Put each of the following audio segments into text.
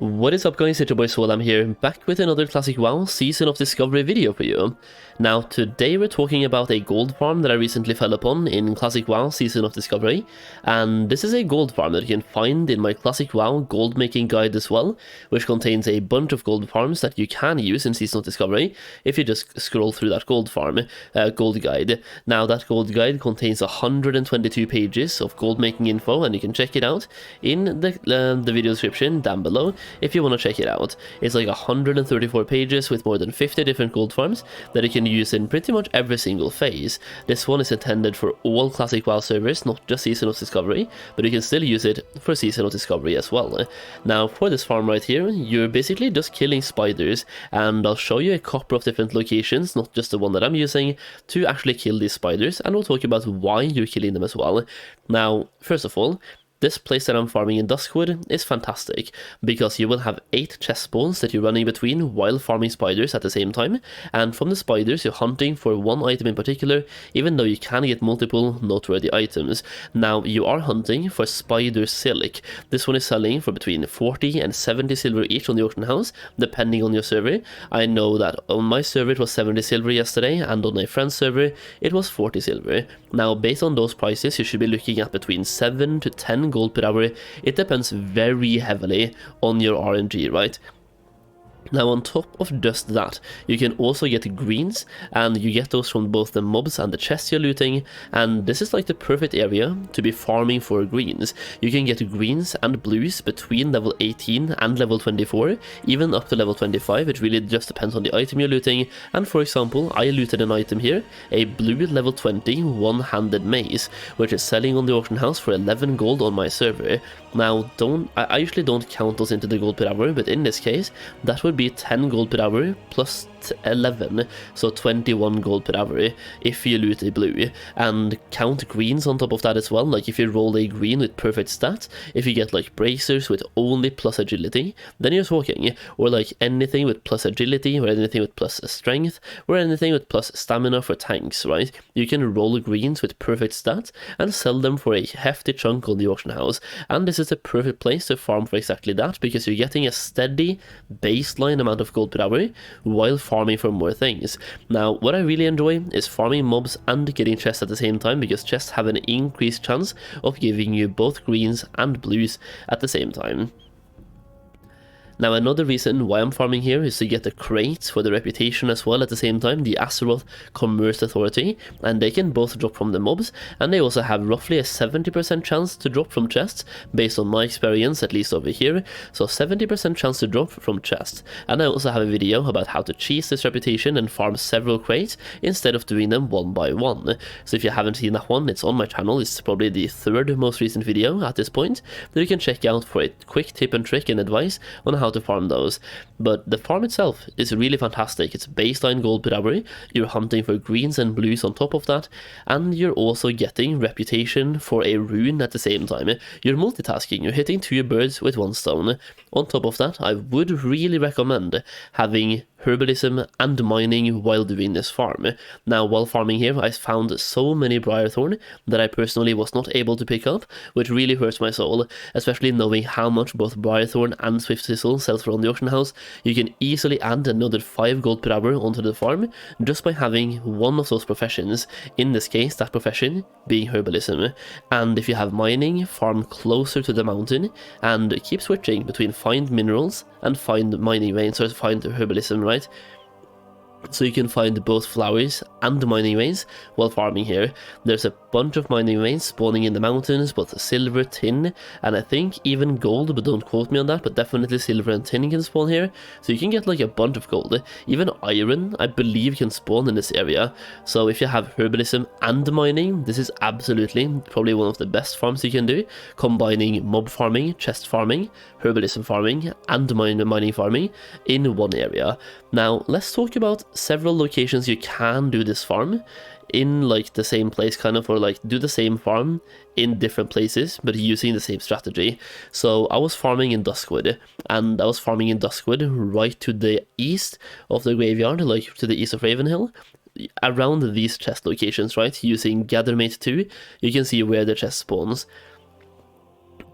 What is up guys, it's your boy Solheim here, back with another classic WoW Season of Discovery video for you. Now today we're talking about a gold farm that I recently fell upon in classic WoW Season of Discovery, and this is a gold farm that you can find in my classic WoW gold making guide as well, which contains a bunch of gold farms that you can use in Season of Discovery if you just scroll through that gold guide. Now that gold guide contains 122 pages of gold making info, and you can check it out in the video description down below if you want to check it out. It's like 134 pages with more than 50 different gold farms that you can use in pretty much every single phase. This one is intended for all classic WoW servers, not just Season of Discovery, but you can still use it for Season of Discovery as well. Now for this farm right here, you're basically just killing spiders, and I'll show you a couple of different locations, not just the one that I'm using, to actually kill these spiders, and we'll talk about why you're killing them as well. Now, first of all, this place that I'm farming in Duskwood is fantastic, because you will have 8 chest spawns that you're running between while farming spiders at the same time, and from the spiders you're hunting for one item in particular, even though you can get multiple noteworthy items. Now you are hunting for spider silk. This one is selling for between 40 and 70 silver each on the auction house, depending on your server. I know that on my server it was 70 silver yesterday, and on my friend's server it was 40 silver. Now based on those prices you should be looking at between 7 to 10 gold per hour. It depends very heavily on your RNG, right? Now on top of just that, you can also get greens, and you get those from both the mobs and the chests you're looting, and this is like the perfect area to be farming for greens. You can get greens and blues between level 18 and level 24, even up to level 25, it really just depends on the item you're looting. And for example, I looted an item here, a blue level 20 one-handed mace, which is selling on the auction house for 11 gold on my server. Now I usually don't count those into the gold per hour, but in this case, that would be 10 gold per hour plus 11, so 21 gold per hour if you loot a blue, and count greens on top of that as well. Like if you roll a green with perfect stats, if you get like bracers with only plus agility, then you're talking, or like anything with plus agility, or anything with plus strength, or anything with plus stamina for tanks, right? You can roll greens with perfect stats and sell them for a hefty chunk on the auction house, and this is the perfect place to farm for exactly that, because you're getting a steady baseline amount of gold per hour while farming for more things. Now what I really enjoy is farming mobs and getting chests at the same time, because chests have an increased chance of giving you both greens and blues at the same time. Now another reason why I'm farming here is to get the crates for the reputation as well at the same time, the Azeroth Commerce Authority, and they can both drop from the mobs, and they also have roughly a 70% chance to drop from chests, based on my experience at least over here, so 70% chance to drop from chests. And I also have a video about how to cheese this reputation and farm several crates instead of doing them one by one. So if you haven't seen that one, it's on my channel. It's probably the 3rd most recent video at this point that you can check out for a quick tip and trick and advice on how to farm those. But the farm itself is really fantastic. It's baseline gold per hour, you're hunting for greens and blues on top of that, and you're also getting reputation for a rune at the same time. You're multitasking, you're hitting 2 birds with 1 stone. On top of that, I would really recommend having herbalism and mining while doing this farm. Now while farming here, I found so many Briarthorn that I personally was not able to pick up, which really hurts my soul, especially knowing how much both Briarthorn and Swift Thistle sells for on the auction house. You can easily add another 5 gold per hour onto the farm just by having one of those professions, in this case that profession being herbalism. And if you have mining, farm closer to the mountain and keep switching between find minerals and find mining veins, or find herbalism, right? So you can find both flowers and mining veins while farming here. There's a bunch of mining veins spawning in the mountains, both silver, tin, and I think even gold, but don't quote me on that, but definitely silver and tin can spawn here. So you can get like a bunch of gold. Even iron, I believe, can spawn in this area. So if you have herbalism and mining, this is absolutely probably one of the best farms you can do, combining mob farming, chest farming, herbalism farming, and mining farming in one area. Now let's talk about several locations you can do this farm in, like the same place kind of, or like do the same farm in different places but using the same strategy. So I was farming in Duskwood, and I was farming in Duskwood right to the east of the graveyard, like to the east of Ravenhill, around these chest locations, right? Using Gathermate 2, you can see where the chest spawns.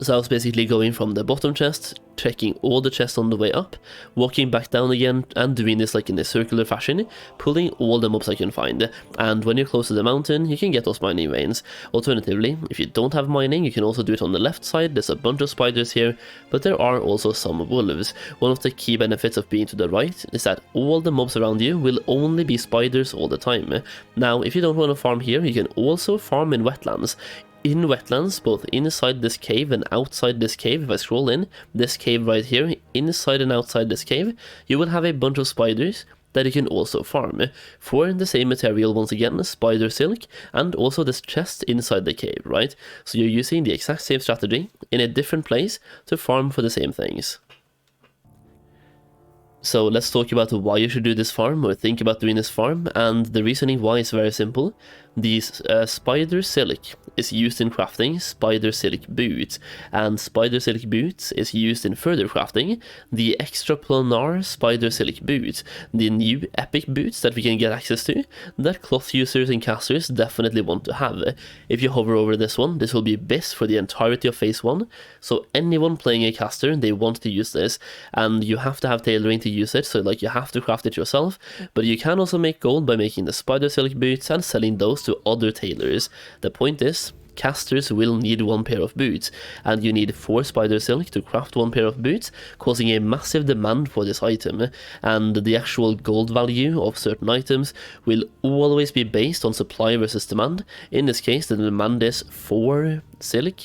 So I was basically going from the bottom chest, checking all the chests on the way up, walking back down again, and doing this like in a circular fashion, pulling all the mobs I can find. And when you're close to the mountain, you can get those mining veins. Alternatively, if you don't have mining, you can also do it on the left side. There's a bunch of spiders here, but there are also some wolves. One of the key benefits of being to the right is that all the mobs around you will only be spiders all the time. Now, if you don't want to farm here, you can also farm in wetlands. In wetlands, both inside this cave and outside this cave, if I scroll in, this cave right here, inside and outside this cave, you will have a bunch of spiders that you can also farm for the same material, once again, spider silk, and also this chest inside the cave, right? So you're using the exact same strategy in a different place to farm for the same things. So let's talk about why you should do this farm, or think about doing this farm, and the reasoning why is very simple. These spider silk is used in crafting spider silk boots, and spider silk boots is used in further crafting the extra planar spider silk boots, the new epic boots that we can get access to, that cloth users and casters definitely want to have. If you hover over this one, this will be best for the entirety of phase 1, so anyone playing a caster, they want to use this, and you have to have tailoring to use it, so like you have to craft it yourself, but you can also make gold by making the spider silk boots and selling those to other tailors. The point is, casters will need one pair of boots, and you need 4 spider silk to craft one pair of boots, causing a massive demand for this item, and the actual gold value of certain items will always be based on supply versus demand. In this case, the demand is 4 silk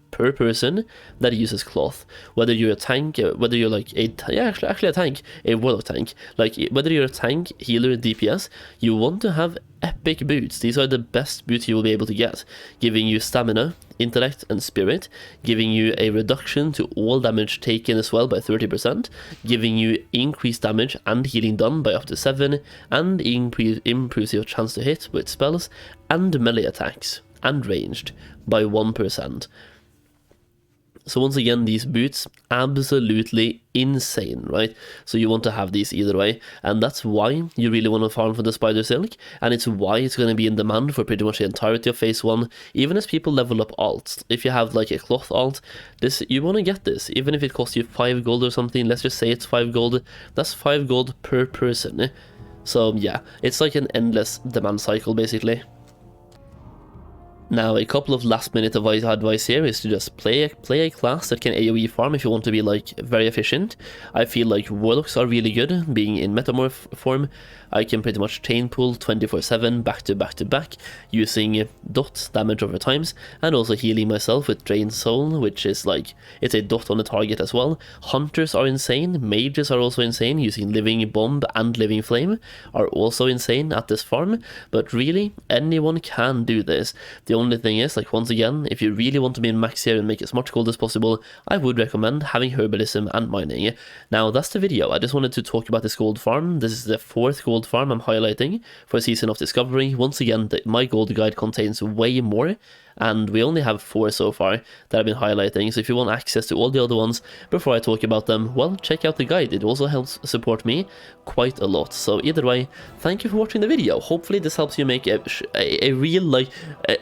per person that uses cloth. Whether you're a tank, whether you're like a actually a tank, a warlock tank, like whether you're a tank, healer, DPS, you want to have epic boots. These are the best boots you will be able to get, giving you stamina, intellect, and spirit, giving you a reduction to all damage taken as well by 30%, giving you increased damage and healing done by up to 7, and improves your chance to hit with spells and melee attacks, and ranged by 1%. So once again, these boots, absolutely insane, right? So you want to have these either way, and that's why you really want to farm for the spider silk, and it's why it's going to be in demand for pretty much the entirety of phase 1, even as people level up alts. If you have like a cloth alt, this, you want to get this, even if it costs you 5 gold or something. Let's just say it's 5 gold, that's 5 gold per person. So yeah, it's like an endless demand cycle basically. Now, a couple of last minute advice here is to just play a class that can AoE farm if you want to be like very efficient. I feel like warlocks are really good, being in metamorph form. I can pretty much chain pull 24/7 back to back to back, using dot damage over times, and also healing myself with Drain Soul, which is like, it's a dot on the target as well. Hunters are insane, mages are also insane, using Living Bomb and Living Flame are also insane at this farm, but really, anyone can do this. The only thing is, like, once again, if you really want to be in max here and make as much gold as possible, I would recommend having herbalism and mining. Now, that's the video. I just wanted to talk about this gold farm. This is the 4th gold farm I'm highlighting for Season of Discovery. Once again, my gold guide contains way more, and we only have 4 so far that I've been highlighting, so if you want access to all the other ones before I talk about them, well, check out the guide. It also helps support me quite a lot. So either way, thank you for watching the video. Hopefully this helps you make a real, like,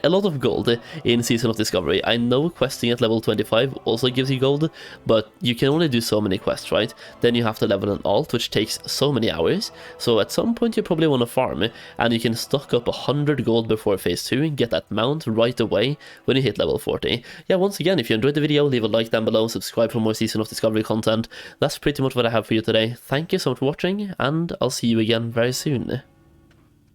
a lot of gold in Season of Discovery. I know questing at level 25 also gives you gold, but you can only do so many quests, right? Then you have to level an alt, which takes so many hours, so at some point you probably want to farm, and you can stock up 100 gold before phase 2 and get that mount right away when you hit level 40. Yeah, once again, if you enjoyed the video, leave a like down below, subscribe for more Season of Discovery content. That's pretty much what I have for you today. Thank you so much for watching, and I'll see you again very soon.